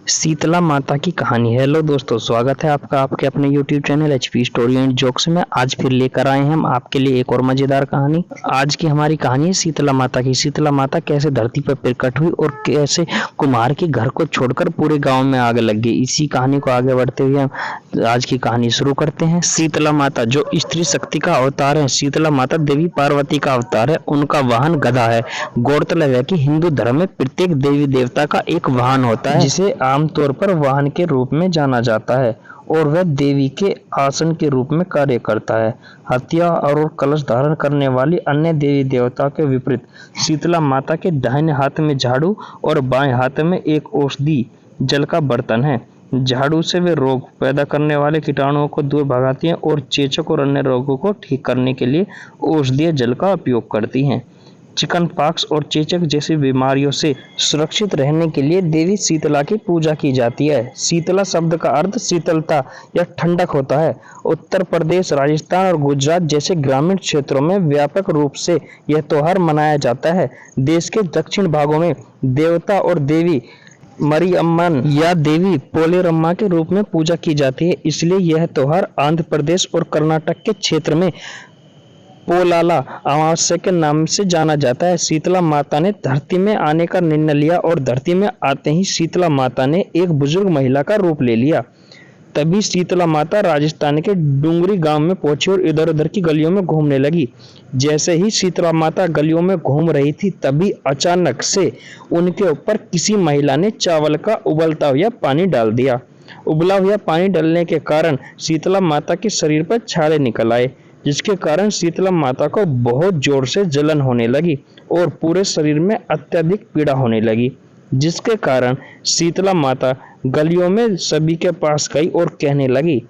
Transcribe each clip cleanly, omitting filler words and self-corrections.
शीतला माता की कहानी। हेलो दोस्तों, स्वागत है आपका आपके अपने YouTube channel HP story and jokes में। आज फिर लेकर आए हैं हम आपके लिए एक और मजेदार कहानी। आज की हमारी कहानी है शीतला माता की। शीतला माता कैसे धरती पर प्रकट हुई और कैसे कुम्हार के घर को छोड़कर पूरे गांव में आग लग गई। इसी कहानी को आगे बढ़ते हुए हम आज की कहानी शुरू करते हैं। शीतला माता जो स्त्री शक्ति का अवतार है। शीतला माता देवी पार्वती का अवतार है। उनका वाहन गधा है। गौरतलब है कि हिंदू धर्म में प्रत्येक देवी देवता का एक वाहन होता है, जिसे आमतौर पर वाहन के रूप में जाना जाता है और वह देवी के आसन के रूप में कार्य करता है। हथियार और कलश धारण करने वाली अन्य देवी देवताओं के विपरीत शीतला माता के दाहिने हाथ में झाड़ू और बाएं हाथ में एक औषधि जल का बर्तन है। झाड़ू से वे रोग पैदा करने वाले कीटाणुओं को दूर भगाती हैं और चेचक और अन्य रोगों को ठीक करने के लिए औषधीय जल का उपयोग करती हैं। चिकन पॉक्स और चेचक जैसी बीमारियों से सुरक्षित रहने के लिए देवी शीतला की पूजा की जाती है। शीतला शब्द का अर्थ शीतलता या ठंडक होता है। उत्तर प्रदेश, राजस्थान और गुजरात जैसे ग्रामीण क्षेत्रों में व्यापक रूप से यह त्योहार मनाया जाता है। देश के दक्षिण भागों में देवता और देवी मरियम्मन या देवी पोलेरम्मा के रूप में पूजा की जाती है, इसलिए यह त्योहार आंध्र प्रदेश और कर्नाटक के क्षेत्र में पोलाला अमावस्या के नाम से जाना जाता है। शीतला माता ने धरती में आने का निर्णय लिया और धरती में आते ही शीतला माता ने एक बुजुर्ग महिला का रूप ले लिया। तभी शीतला माता राजस्थान के डूंगरी गांव में पहुंची और इधर उधर की गलियों में घूमने लगी। जैसे ही शीतला माता गलियों में घूम रही थी, तभी अचानक से उनके ऊपर किसी महिला ने चावल का उबलता हुआ पानी डाल दिया। उबला हुआ पानी डालने के कारण शीतला माता के शरीर पर छाले निकल आए, जिसके कारण शीतला माता को बहुत जोर से जलन होने लगी और पूरे शरीर में अत्यधिक पीड़ा होने लगी, जिसके कारण शीतला माता गलियों में सभी के पास गई और कहने लगी,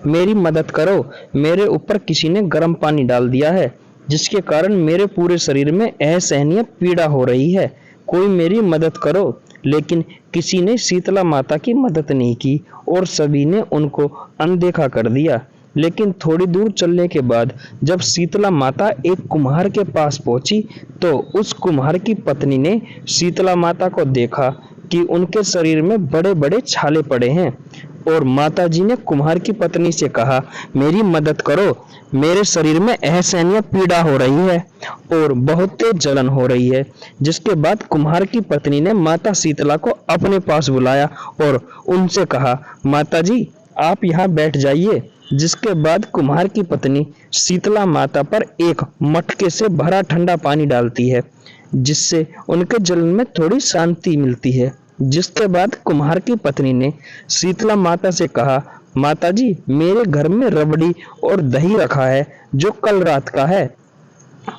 मेरी मदद करो, मेरे ऊपर किसी ने गर्म पानी डाल दिया है, जिसके कारण मेरे पूरे शरीर में असहनीय पीड़ा हो रही है, कोई मेरी मदद करो। लेकिन किसी ने शीतला माता की मदद नहीं की और सभी ने उनको अनदेखा कर दिया। लेकिन थोड़ी दूर चलने के बाद जब शीतला माता एक कुम्हार के पास पहुंची, तो उस कुम्हार की पत्नी ने शीतला माता को देखा कि उनके शरीर में बड़े बड़े छाले पड़े हैं और माता जी ने कुम्हार की पत्नी से कहा, मेरी मदद करो, मेरे शरीर में असहनीय पीड़ा हो रही है और बहुत तेज जलन हो रही है। जिसके बाद कुम्हार की पत्नी ने माता शीतला को अपने पास बुलाया और उनसे कहा, माता जी आप यहाँ बैठ जाइए। जिसके बाद कुम्हार की पत्नी शीतला माता पर एक मटके से भरा ठंडा पानी डालती है, जिससे उनके जलन में थोड़ी शांति मिलती है। जिसके बाद कुम्हार की पत्नी ने शीतला माता से कहा, माता जी मेरे घर में रबड़ी और दही रखा है जो कल रात का है,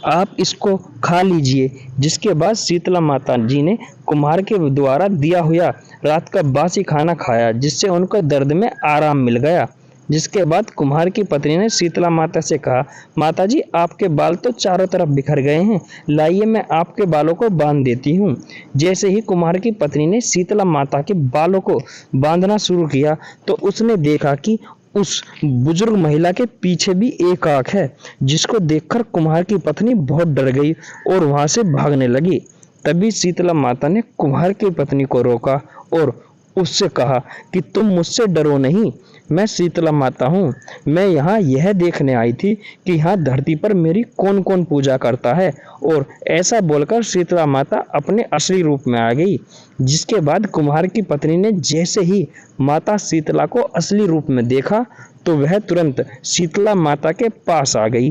आप इसको खा लीजिए। जिसके बाद शीतला माता जी ने कुम्हार के द्वारा दिया हुआ रात का बासी खाना खाया, जिससे उनको दर्द में आराम मिल गया। जिसके बाद कुम्हार की पत्नी ने शीतला माता से कहा, माता जी आपके बाल तो चारों तरफ बिखर गए हैं, लाइए मैं आपके बालों को बांध देती हूँ। जैसे ही कुम्हार की पत्नी ने शीतला माता के बालों को बांधना शुरू किया, तो उसने देखा कि उस बुजुर्ग महिला के पीछे भी एक आंख है, जिसको देखकर कुम्हार की पत्नी बहुत डर गई और वहां से भागने लगी। तभी शीतला माता ने कुम्हार की पत्नी को रोका और उससे कहा कि तुम मुझसे डरो नहीं, मैं शीतला माता हूँ। मैं यहाँ यह देखने आई थी कि यहाँ धरती पर मेरी कौन कौन पूजा करता है। और ऐसा बोलकर शीतला माता अपने असली रूप में आ गई। जिसके बाद कुम्हार की पत्नी ने जैसे ही माता शीतला को असली रूप में देखा, तो वह तुरंत शीतला माता के पास आ गई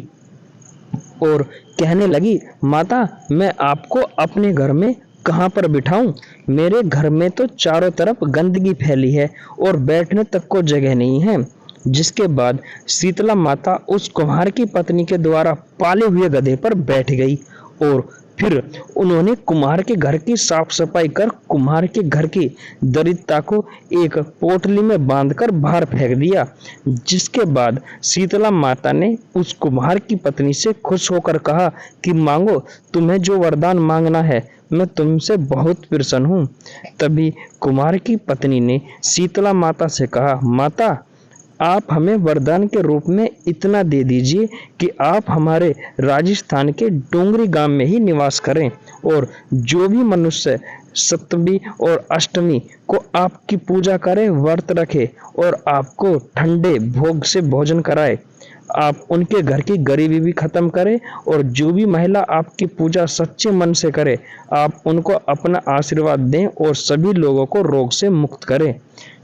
और कहने लगी, माता मैं आपको अपने घर में कहाँ पर बिठाऊं? मेरे घर में तो चारों तरफ गंदगी फैली है और बैठने तक को जगह नहीं है। जिसके बाद शीतला माता उस कुम्हार की पत्नी के द्वारा पाले हुए गधे पर बैठ गई और फिर उन्होंने कुम्हार के घर की साफ सफाई कर कुम्हार के घर की दरिद्रता को एक पोटली में बांधकर बाहर फेंक दिया। जिसके बाद शीतला माता ने उस कुम्हार की पत्नी से खुश होकर कहा कि मांगो, तुम्हें जो वरदान मांगना है, मैं तुमसे बहुत प्रसन्न हूँ। तभी कुम्हार की पत्नी ने शीतला माता से कहा, माता आप हमें वरदान के रूप में इतना दे दीजिए कि आप हमारे राजस्थान के डोंगरी गांव में ही निवास करें और जो भी मनुष्य सप्तमी और अष्टमी को आपकी पूजा करे, व्रत रखे और आपको ठंडे भोग से भोजन कराए। आप उनके घर की गरीबी भी खत्म करें और जो भी महिला आपकी पूजा सच्चे मन से करे, आप उनको अपना आशीर्वाद दें और सभी लोगों को रोग से मुक्त करें।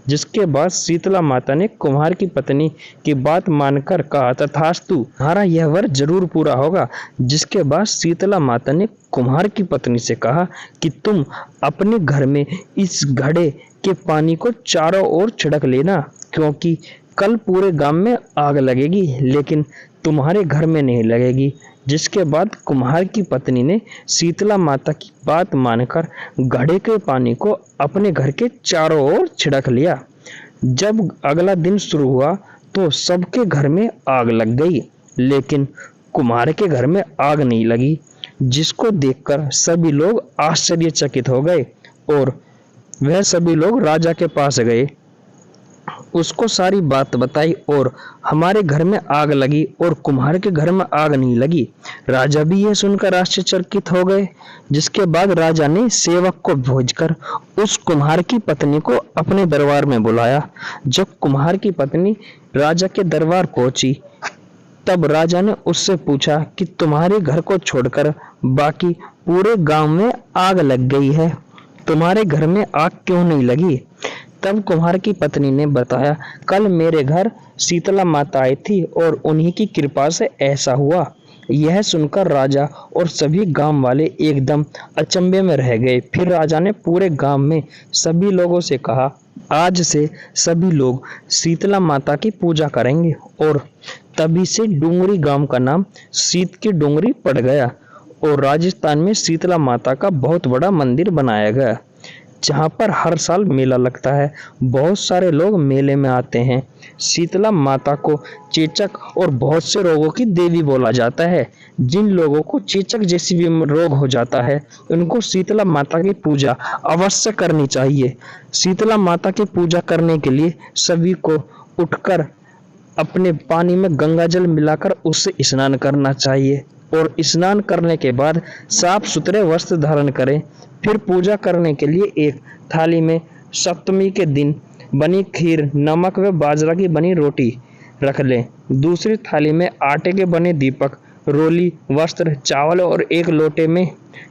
जिसके बाद शीतला माता ने कुम्हार की पत्नी की बात मानकर कहा, तथास्तु, तुम्हारा यह वर जरूर पूरा होगा। जिसके बाद शीतला माता ने कुम्हार की पत्नी से कहा कि तुम अपने घर में इस घड़े के पानी को चारों ओर छिड़क लेना, क्योंकि कल पूरे गांव में आग लगेगी लेकिन तुम्हारे घर में नहीं लगेगी। जिसके बाद कुम्हार की पत्नी ने शीतला माता की बात मानकर घड़े के पानी को अपने घर के चारों ओर छिड़क लिया। जब अगला दिन शुरू हुआ तो सबके घर में आग लग गई, लेकिन कुम्हार के घर में आग नहीं लगी, जिसको देखकर सभी लोग आश्चर्यचकित हो गए और वह सभी लोग राजा के पास गए, उसको सारी बात बताई और हमारे घर में आग लगी और कुम्हार के घर में आग नहीं लगी। राजा भी यह सुनकर आश्चर्यचकित हो गए। जिसके बाद राजा ने सेवक को भेजकर उस कुम्हार की पत्नी को अपने दरबार में बुलाया। जब कुम्हार की पत्नी राजा के दरबार पहुंची तब राजा ने उससे पूछा कि तुम्हारे घर को छोड़कर बाकी पूरे गांव में आग लग गई है, तुम्हारे घर में आग क्यों नहीं लगी? तब कुम्हार की पत्नी ने बताया, कल मेरे घर शीतला माता आई थी और उन्हीं की कृपा से ऐसा हुआ। यह सुनकर राजा और सभी गांव वाले एकदम अचंभे में रह गए। फिर राजा ने पूरे गांव में सभी लोगों से कहा, आज से सभी लोग शीतला माता की पूजा करेंगे। और तभी से डूंगरी गांव का नाम शीत की डूंगरी पड़ गया और राजस्थान में शीतला माता का बहुत बड़ा मंदिर बनाया गया, जहाँ पर हर साल मेला लगता है। बहुत सारे लोग मेले में आते हैं। शीतला माता को चेचक और बहुत से रोगों की देवी बोला जाता है। जिन लोगों को चेचक जैसी भी रोग हो जाता है, उनको शीतला माता की पूजा अवश्य करनी चाहिए। शीतला माता की पूजा करने के लिए सभी को उठकर अपने पानी में गंगा जल मिलाकर उससे स्नान करना चाहिए और स्नान करने के बाद साफ सुथरे वस्त्र धारण करें। फिर पूजा करने के लिए एक थाली में सप्तमी के दिन बनी खीर, नमक व बाजरा की बनी रोटी रख लें। दूसरी थाली में आटे के बने दीपक, रोली, वस्त्र, चावल और एक लोटे में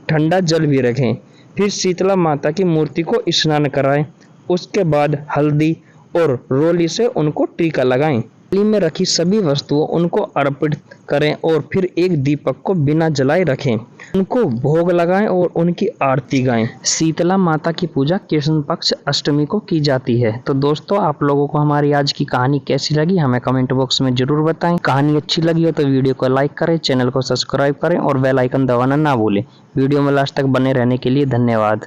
ठंडा जल भी रखें। फिर शीतला माता की मूर्ति को स्नान कराएं। उसके बाद हल्दी और रोली से उनको टीका लगाएं। थाली में रखी सभी वस्तुओं उनको अर्पित करें और फिर एक दीपक को बिना जलाए रखें। उनको भोग लगाएं और उनकी आरती गाएं। शीतला माता की पूजा कृष्ण पक्ष अष्टमी को की जाती है। तो दोस्तों, आप लोगों को हमारी आज की कहानी कैसी लगी हमें कमेंट बॉक्स में जरूर बताएं। कहानी अच्छी लगी हो तो वीडियो को लाइक करें, चैनल को सब्सक्राइब करें और बेल आइकन दबाना ना भूलें। वीडियो में लास्ट तक बने रहने के लिए धन्यवाद।